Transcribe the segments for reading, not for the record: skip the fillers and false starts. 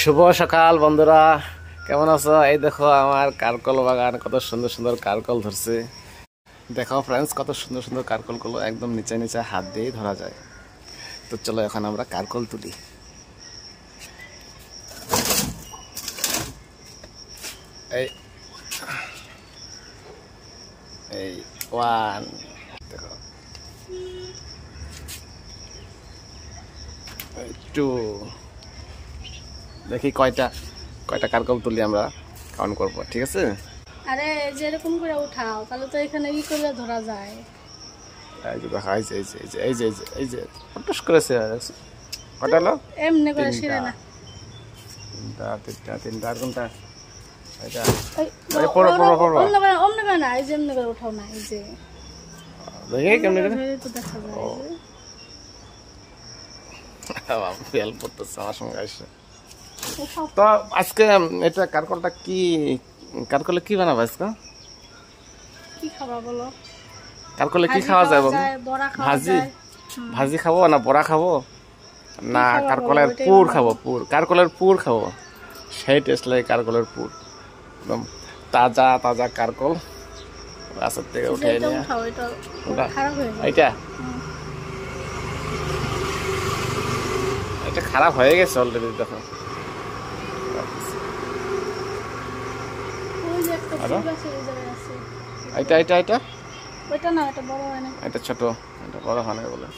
শুভ সকাল বন্ধুরা, কেমন আছো? এই দেখো আমার কারকল বাগান, কত সুন্দর সুন্দর কারকল ধরছে। দেখো ফ্রেন্ডস, কত সুন্দর সুন্দর কারকল গুলো একদম নিচে নিচে হাত দিয়ে ধরা যায়। তো চলো এখন আমরা কারকল তুলি। এই এই ওয়ান, দেখো টু, দেখি কয়টা কয়টা কারকল তুলি আমরা কাউন্ট করবো, ঠিক আছে? আরে যেরকম করে উঠাও তাহলে তো এখানে কি করে ধরা যায়। এই যে দেখা, এই যে এই যে এই যে এই যে এই যে পটস করেছে। কয়টা হলো? এমনি করে ছিঁড়ে না। তিনটা আর কোনটা? এটা অমনি করে না, এই যে এমনি করে উঠাও না, এই যে দেখি কেমনে করে ধরে তো দেখা যায়। ফেল করতেছে আমার সঙ্গে আসছে। উঠাও। তো আজকে এটা কারকলটা কি, কারকলে কি বানাবো আজকে? কি খাবা বলো? কারকলে কি খাওয়া যায় বলো? বড়া খাওয়া ভাজি, যায়। ভাজি খাবো না বড়া খাবো না খাবো কারকলের বলো, ওইটাই পুর বানাবো। খাবো? পুর, কারকলের পুর খাবো, সেই টেস্ট লাগে কারকলের পুর। একদম তাজা তাজা কারকল গাছের থেকে উঠে এটা নিয়ে। উঠাও, এটা ওটা খারাপ হয়ে যায়। এইটা এটা খারাপ হয়ে গেছে অলরেডি, দেখো। ওই যে একটা আরো? ফুল আছে, ওই জায়গায় আছে। এটা এটা এটা ওইটা না, এটা বড় হয় না। এটা ছোট, এটা বড় হয় না বলে।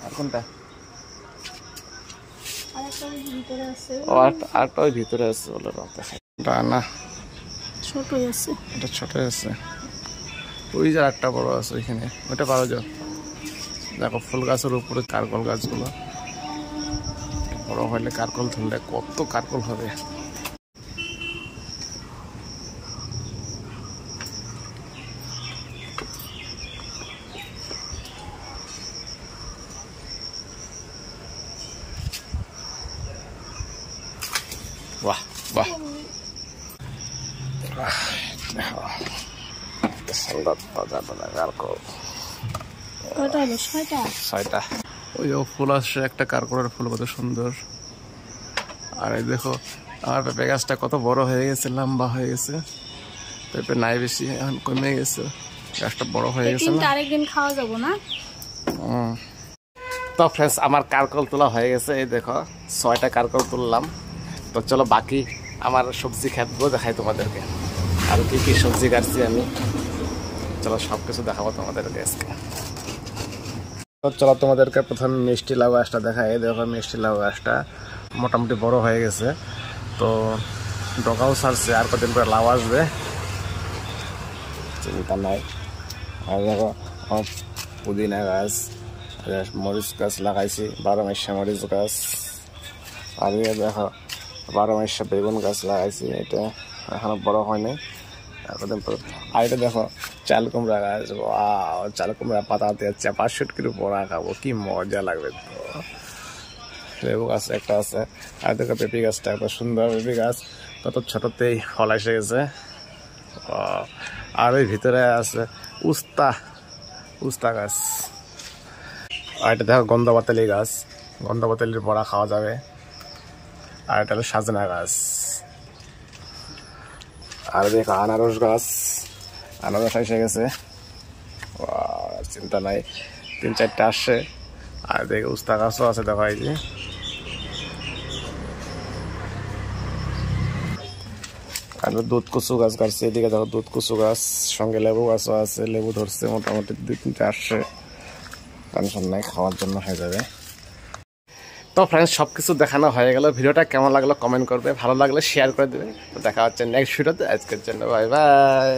আর কোনটা? আর একটা ওই ভিতরে আছে, ও আরটা ওই ভিতরে আছে বলে দেখাই। এটা না, ছোটই আছে। এটা ছোট আছে। ওই যে একটা বড় আছে ওইখানে, ওইটা পাওয়া যাও। দেখো ফুল গাছের উপরে কারকল গাছগুলো বড় হলে কারকল ধরলে কত কারকল হবে। বাহ বাহ, সুন্দর তাজা তাজা কারকল। ওইটা হলো 6টা। 6টা। ওই যে ফুল আসছে, একটা কারকলের ফুল কত সুন্দর। আর এই দেখো আমার পেঁপে গাছটা কত বড় হয়ে গেছে, লম্বা হয়ে গেছে। পেঁপে নাই বেশি, এখন কমে গেছে, গাছটা বড় হয়ে গেছে না। আরেকদিন খাওয়া যাবো না। তো ফ্রেন্ডস, আমার কারকল তোলা হয়ে গেছে। এই দেখো 6টা কারকল তুললাম। তো চলো বাকি আমার সবজি ক্ষেতগুলো দেখাই তোমাদেরকে, আর কি কি সবজি কাটছি আমি। চলো সব কিছু দেখাবো তোমাদেরকে আজকে। তো চলো তোমাদেরকে প্রথমে মিষ্টি লাউ গাছটা দেখাই। এই দেখো মিষ্টি লাউ গাছটা মোটামুটি বড় হয়ে গেছে, তো ডগাও ছাড়ছে, আর কদিন পরে লাউ আসবে, চিন্তা নাই। আর দেখো আমার পুদিনা গাছ, মরিচ গাছ লাগাইছি, 12 মাসা মরিচ গাছ। আর দেখো 12 মাসা বেগুন গাছ লাগাইছি, এটা এখনো বড় হয়নি, আর কদিন পর। আর এটা দেখো চাল কুমড়া গাছ, চাল কুমড়া পাতা দিয়ে চাপা শুটকির বড়া খাবো, কি মজা লাগবে। তো লেবু গাছ একটা আছে। আর দেখো পেঁপে গাছটা এত সুন্দর, পেঁপে গাছ কত ছোটতেই ফল এসে গেছে। আর ওই ভিতরে আছে উস্তা, উস্তা গাছ। আর এটা দেখো গন্ধপাতালি গাছ, গন্ধপাতালির বড়া খাওয়া যাবে। আর এটা হলো সাজনা গাছ। আর দেখো আনারস গাছ, আনারস এসে গেছে, চিন্তা নাই, 3-4টা আসছে। আর দেখো উস্তা গাছও আছে, দেখো এই যে। আর দুধ কচু গাছ কাটছে, এদিকে দেখো দুধ কচু গাছ, সঙ্গে লেবু গাছও আছে, লেবু ধরছে মোটামুটি 2-3টা আসছে, টেনশন নাই, খাওয়ার জন্য হয়ে যাবে। তো ফ্রেন্ডস, সব কিছু দেখানো হয়ে গেল। ভিডিওটা কেমন লাগলো কমেন্ট করবে, ভালো লাগলে শেয়ার করে দেবে। তো দেখা হচ্ছে নেক্সট ভিডিওতে। আজকের জন্য বাই বাই।